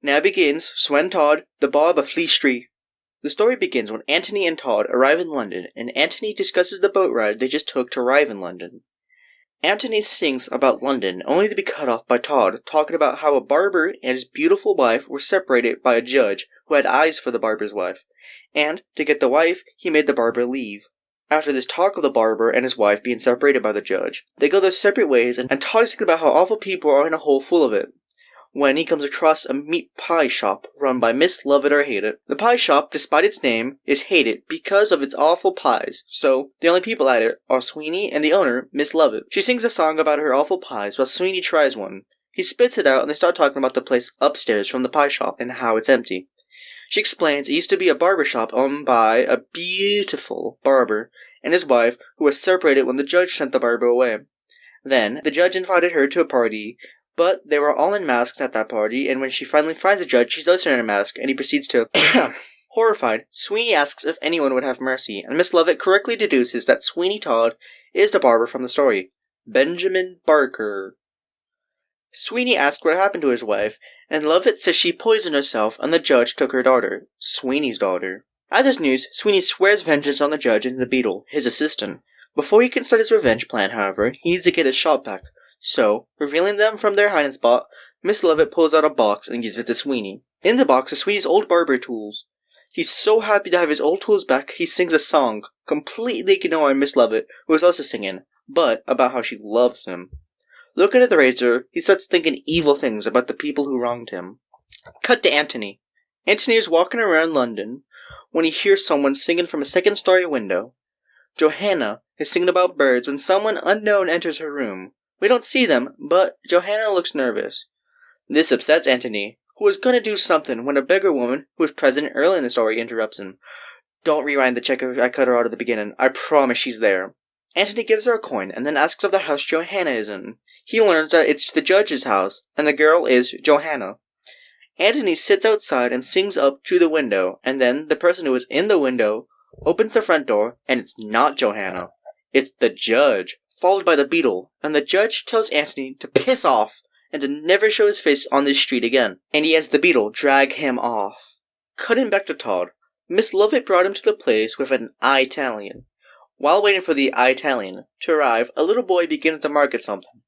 Now begins Swen Todd, the Bob of Fleet Street. The story begins when Anthony and Todd arrive in London, and Anthony discusses the boat ride they just took to arrive in London. Anthony sings about London, only to be cut off by Todd, talking about how a barber and his beautiful wife were separated by a judge who had eyes for the barber's wife, and, to get the wife, he made the barber leave. After this talk of the barber and his wife being separated by the judge, they go their separate ways, and Todd is thinking about how awful people are in a hole full of it, when he comes across a meat pie shop run by Miss Love It or Hate It. The pie shop, despite its name, is hated because of its awful pies, so the only people at it are Sweeny and the owner, Miss Love It. She sings a song about her awful pies while Sweeny tries one. He spits it out and they start talking about the place upstairs from the pie shop and how it's empty. She explains it used to be a barber shop owned by a beautiful barber and his wife who was separated when the judge sent the barber away. Then, the judge invited her to a party, but they were all in masks at that party, and when she finally finds the judge, she's also in a mask, and he proceeds to... Horrified, Sweeny asks if anyone would have mercy, and Miss Lovett correctly deduces that Sweeny Todd is the barber from the story. Benjamin Barker. Sweeny asks what happened to his wife, and Lovett says she poisoned herself, and the judge took her daughter, Sweeny's daughter. At this news, Sweeny swears vengeance on the judge and the beetle, his assistant. Before he can start his revenge plan, however, he needs to get his shop back. So, revealing them from their hiding spot, Miss Lovett pulls out a box and gives it to Sweeny. In the box are Sweeny's old barber tools. He's so happy to have his old tools back, he sings a song, completely ignoring Miss Lovett, who is also singing, but about how she loves him. Looking at the razor, he starts thinking evil things about the people who wronged him. Cut to Anthony. Anthony is walking around London when he hears someone singing from a second-story window. Johanna is singing about birds when someone unknown enters her room. We don't see them, but Johanna looks nervous. This upsets Anthony, who is going to do something when a beggar woman, who was present early in the story, interrupts him. Don't rewind the check I cut her out at the beginning. I promise she's there. Anthony gives her a coin and then asks of the house Johanna is in. He learns that it's the judge's house, and the girl is Johanna. Anthony sits outside and sings up to the window, and then the person who is in the window opens the front door, and it's not Johanna. It's the judge, followed by the beetle, and the judge tells Anthony to piss off and to never show his face on this street again, and he has the beetle drag him off. Cutting back to Todd, Miss Lovett brought him to the place with an Italian. While waiting for the Italian to arrive, a little boy begins to market something.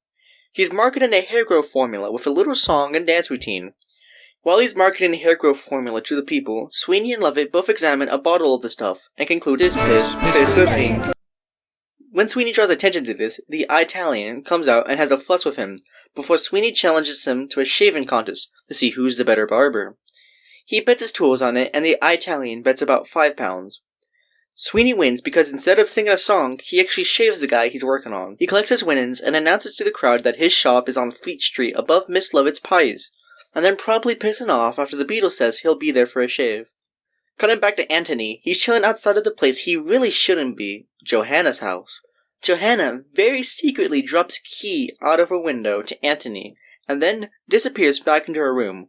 He's marketing a hair growth formula with a little song and dance routine. While he's marketing a hair growth formula to the people, Sweeny and Lovett both examine a bottle of the stuff and conclude his piss with pink. When Sweeny draws attention to this, the Italian comes out and has a fuss with him, before Sweeny challenges him to a shaving contest to see who's the better barber. He bets his tools on it, and the Italian bets about £5. Sweeny wins because instead of singing a song, he actually shaves the guy he's working on. He collects his winnings and announces to the crowd that his shop is on Fleet Street above Miss Lovett's pies, and then promptly pissing off after the beetle says he'll be there for a shave. Cutting back to Anthony, he's chilling outside of the place he really shouldn't be, Johanna's house. Johanna very secretly drops a key out of her window to Anthony, and then disappears back into her room.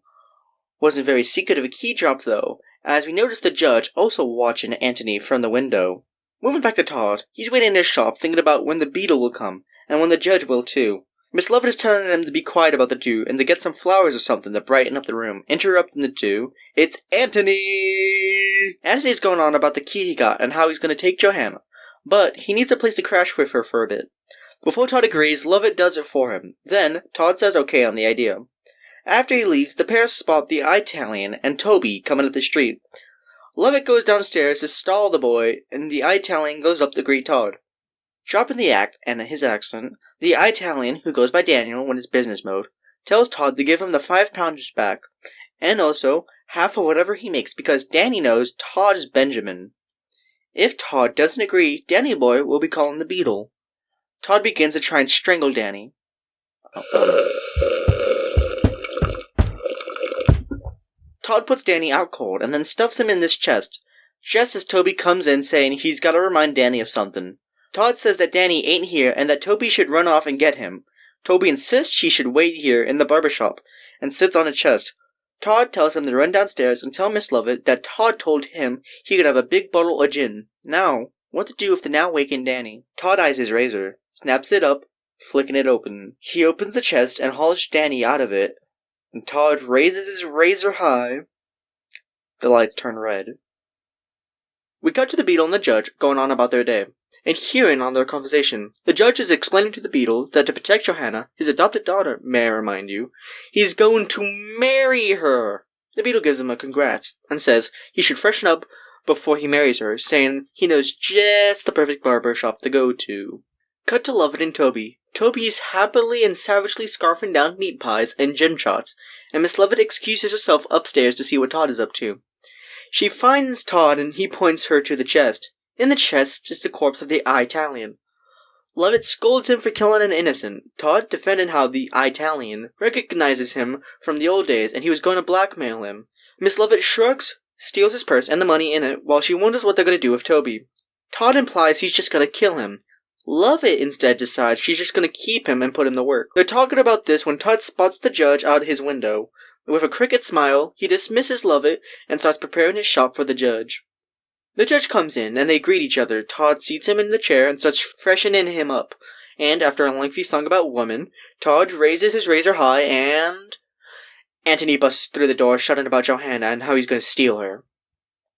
Wasn't very secret of a key drop though, as we notice the judge also watching Anthony from the window. Moving back to Todd, he's waiting in his shop thinking about when the beetle will come, and when the judge will too. Miss Lovett is telling him to be quiet about the two, and to get some flowers or something to brighten up the room. Interrupting the two, it's Anthony! Anthony's going on about the key he got, and how he's going to take Johanna, but he needs a place to crash with her for a bit. Before Todd agrees, Lovett does it for him. Then, Todd says okay on the idea. After he leaves, the pair spot the Italian and Toby coming up the street. Lovett goes downstairs to stall the boy, and the Italian goes up to greet Todd. Dropping the act and his accent, the Italian, who goes by Daniel when it's business mode, tells Todd to give him the £5 back, and also half of whatever he makes because Danny knows Todd is Benjamin. If Todd doesn't agree, Danny Boy will be calling the beetle. Todd begins to try and strangle Danny. Todd puts Danny out cold and then stuffs him in this chest, just as Toby comes in saying he's got to remind Danny of something. Todd says that Danny ain't here and that Toby should run off and get him. Toby insists he should wait here in the barber shop and sits on a chest. Todd tells him to run downstairs and tell Miss Lovett that Todd told him he could have a big bottle of gin. Now, what to do with the now wakened Danny? Todd eyes his razor, snaps it up, flicking it open. He opens the chest and hauls Danny out of it. and Todd raises his razor high. The lights turn red. We cut to the beetle and the judge going on about their day, and hearing on their conversation. The judge is explaining to the beetle that to protect Johanna, his adopted daughter, may I remind you, he's going to marry her. The beetle gives him a congrats, and says he should freshen up before he marries her, saying he knows just the perfect barber shop to go to. Cut to Lovett and Toby. Toby is happily and savagely scarfing down meat pies and gin shots, and Miss Lovett excuses herself upstairs to see what Todd is up to. She finds Todd and he points her to the chest. In the chest is the corpse of the Italian. Lovett scolds him for killing an innocent. Todd defending how the Italian recognizes him from the old days and he was going to blackmail him. Miss Lovett shrugs, steals his purse and the money in it while she wonders what they're going to do with Toby. Todd implies he's just going to kill him. Lovett instead decides she's just going to keep him and put him to work. They're talking about this when Todd spots the judge out his window. With a cricket smile, he dismisses Lovett and starts preparing his shop for the judge. The judge comes in, and they greet each other. Todd seats him in the chair and starts freshening him up. And after a lengthy song about women, Todd raises his razor high and... Antony busts through the door, shouting about Johanna and how he's going to steal her.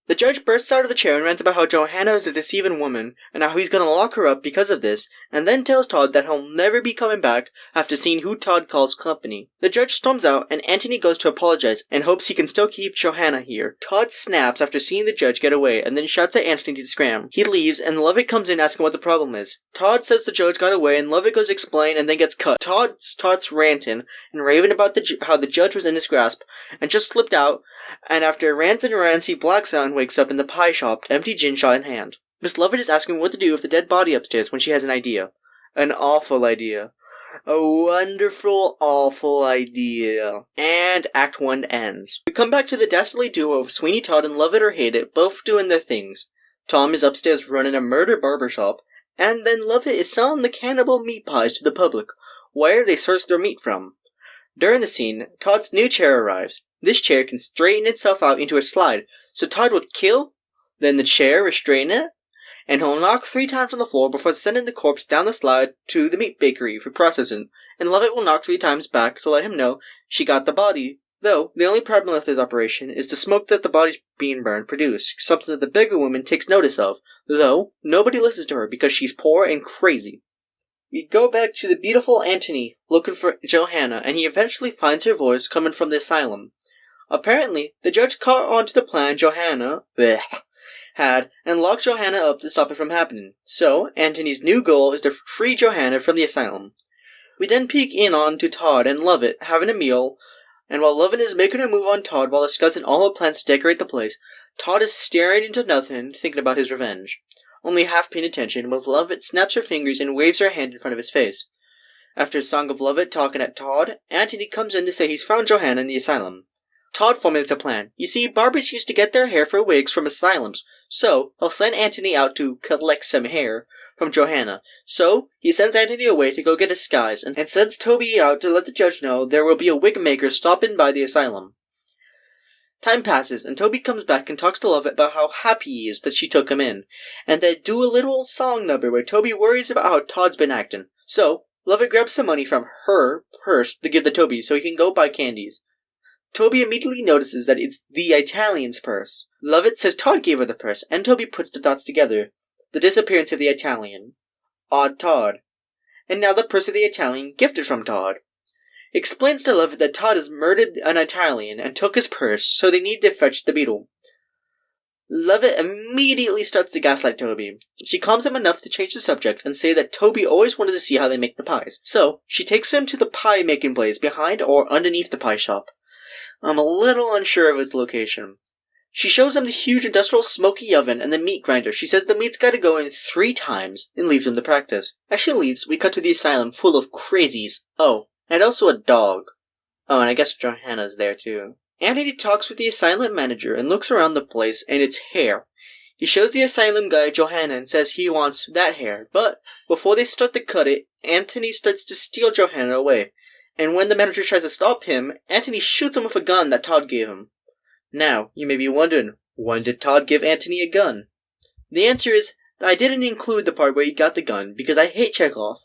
The judge bursts out of the chair and rants about how Johanna is a deceiving woman, and how he's going to lock her up because of this, and then tells Todd that he'll never be coming back after seeing who Todd calls company. The judge storms out, and Antony goes to apologize, and hopes he can still keep Johanna here. Todd snaps after seeing the judge get away, and then shouts at Antony to scram. He leaves, and Lovett comes in asking what the problem is. Todd says the judge got away, and Lovett goes to explain, and then gets cut. Todd starts ranting, and raving about how the judge was in his grasp, and just slipped out, and after rants and rants, he blacks out and wakes up in the pie shop, empty gin shot in hand. Miss Lovett is asking what to do with the dead body upstairs when she has an idea. An awful idea. A wonderful, awful idea. And Act 1 ends. We come back to the dastardly duo of Sweeny, Todd, and Lovett or Hate It, both doing their things. Tom is upstairs running a murder barbershop, and then Lovett is selling the cannibal meat pies to the public, where they source their meat from. During the scene, Todd's new chair arrives. This chair can straighten itself out into a slide, so Todd would kill, then the chair restrain it, and he'll knock 3 times on the floor before sending the corpse down the slide to the meat bakery for processing, and Lovett will knock 3 times back to let him know she got the body. Though, the only problem with this operation is the smoke that the body's being burned produce, something that the bigger woman takes notice of, though nobody listens to her because she's poor and crazy. We go back to the beautiful Antony looking for Johanna, and he eventually finds her voice coming from the asylum. Apparently, the judge caught on to the plan Johanna had and locked Johanna up to stop it from happening. So, Antony's new goal is to free Johanna from the asylum. We then peek in on to Todd and Lovett having a meal, and while Lovett is making her move on Todd while discussing all her plans to decorate the place, Todd is staring into nothing, thinking about his revenge. Only half paying attention, while Lovett snaps her fingers and waves her hand in front of his face. After a song of Lovett talking at Todd, Antony comes in to say he's found Johanna in the asylum. Todd formulates a plan. You see, barbers used to get their hair for wigs from asylums, so he'll send Antony out to collect some hair from Johanna. So he sends Antony away to go get a disguise, and sends Toby out to let the judge know there will be a wig maker stopping by the asylum. Time passes, and Toby comes back and talks to Lovett about how happy he is that she took him in, and they do a little song number where Toby worries about how Todd's been acting. So Lovett grabs some money from her purse to give to Toby so he can go buy candies. Toby immediately notices that it's the Italian's purse. Lovett says Todd gave her the purse, and Toby puts the dots together. The disappearance of the Italian. Odd Todd. And now the purse of the Italian gifted from Todd. Explains to Lovett that Todd has murdered an Italian and took his purse, so they need to fetch the beetle. Lovett immediately starts to gaslight Toby. She calms him enough to change the subject and say that Toby always wanted to see how they make the pies. So, she takes him to the pie-making place behind or underneath the pie shop. I'm a little unsure of its location. She shows him the huge industrial smoky oven and the meat grinder. She says the meat's gotta go in 3 times and leaves him to practice. As she leaves, we cut to the asylum full of crazies. Oh, and also a dog. Oh, and I guess Johanna's there too. Antony talks with the asylum manager and looks around the place, and it's hair. He shows the asylum guy Johanna and says he wants that hair, but before they start to cut it, Antony starts to steal Johanna away. And when the manager tries to stop him, Antony shoots him with a gun that Todd gave him. Now, you may be wondering, when did Todd give Antony a gun? The answer is, I didn't include the part where he got the gun, because I hate Chekhov.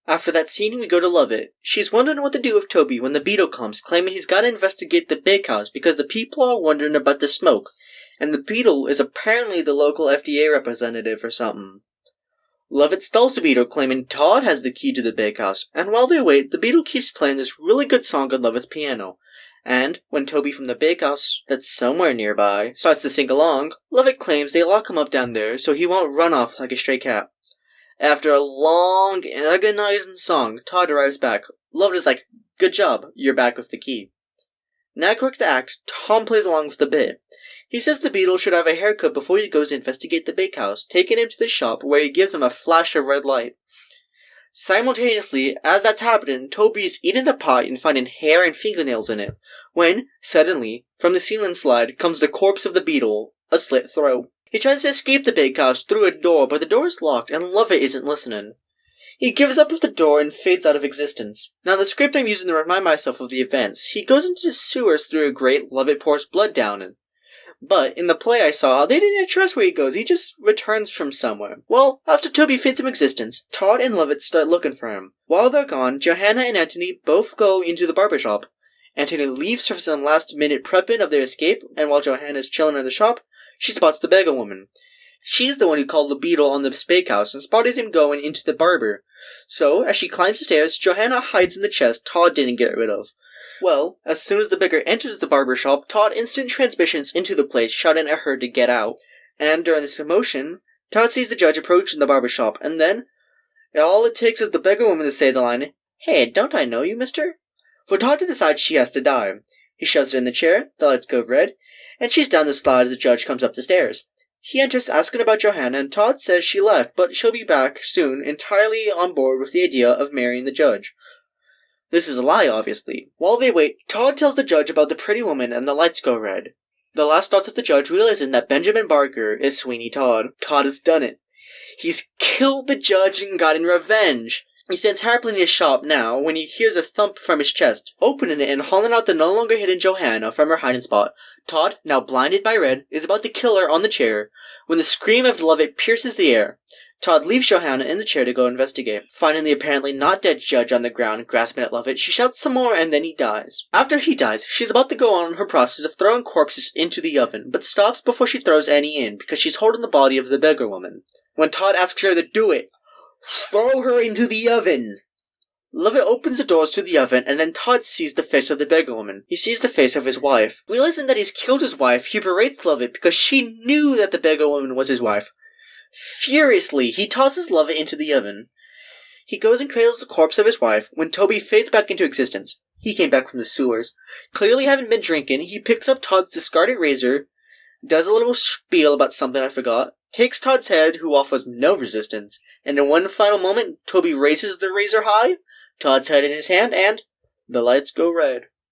After that scene, we go to Lovett. She's wondering what to do with Toby when the beetle comes, claiming he's got to investigate the bakehouse because the people are wondering about the smoke, and the beetle is apparently the local FDA representative or something. Lovett stalls the beetle, claiming Todd has the key to the bakehouse, and while they wait, the beetle keeps playing this really good song on Lovett's piano. And when Toby from the bakehouse, that's somewhere nearby, starts to sing along, Lovett claims they lock him up down there so he won't run off like a stray cat. After a long, agonizing song, Todd arrives back. Lovett is like, "Good job, you're back with the key." Now quick to act, Tom plays along with the bit. He says the beetle should have a haircut before he goes to investigate the bakehouse, taking him to the shop where he gives him a flash of red light. Simultaneously, as that's happening, Toby's eating a pie and finding hair and fingernails in it, when, suddenly, from the ceiling slide comes the corpse of the beetle, a slit throat. He tries to escape the bakehouse through a door, but the door is locked and Lovett isn't listening. He gives up with the door and fades out of existence. Now the script I'm using to remind myself of the events, he goes into the sewers through a grate, Lovett pours blood down in. But in the play I saw, they didn't address where he goes, he just returns from somewhere. Well, after Toby fades from existence, Todd and Lovett start looking for him. While they're gone, Johanna and Anthony both go into the barbershop. Anthony leaves for some last-minute prepping of their escape, and while Johanna's chilling in the shop, she spots the beggar woman. She's the one who called the beetle on the bakehouse and spotted him going into the barber. So, as she climbs the stairs, Johanna hides in the chest Todd didn't get rid of. Well, as soon as the beggar enters the barber shop, Todd instant transmissions into the place, shouting at her to get out. And during this commotion, Todd sees the judge approaching the barber shop, and then, all it takes is the beggar woman to say the line, "Hey, don't I know you, mister?" For Todd to decide she has to die. He shoves her in the chair, the lights go red, and she's down the slide as the judge comes up the stairs. He enters asking about Johanna, and Todd says she left, but she'll be back soon, entirely on board with the idea of marrying the judge. This is a lie, obviously. While they wait, Todd tells the judge about the pretty woman and the lights go red. The last thoughts of the judge realizing that Benjamin Barker is Sweeny Todd. Todd has done it. He's killed the judge and gotten revenge. He stands happily in his shop now when he hears a thump from his chest. Opening it and hauling out the no longer hidden Johanna from her hiding spot, Todd, now blinded by red, is about to kill her on the chair when the scream of Lovett pierces the air. Todd leaves Johanna in the chair to go investigate. Finding the apparently not dead judge on the ground grasping at Lovett, she shouts some more and then he dies. After he dies, she's about to go on her process of throwing corpses into the oven, but stops before she throws any in because she's holding the body of the beggar woman. When Todd asks her to do it, "Throw her into the oven!" Lovett opens the doors to the oven, and then Todd sees the face of the beggar woman. He sees the face of his wife. Realizing that he's killed his wife, he berates Lovett because she knew that the beggar woman was his wife. Furiously, he tosses Lovett into the oven. He goes and cradles the corpse of his wife when Toby fades back into existence. He came back from the sewers. Clearly having been drinking, he picks up Todd's discarded razor, does a little spiel about something I forgot, takes Todd's head, who offers no resistance, and in one final moment, Toby raises the razor high, Todd's head in his hand, and the lights go red.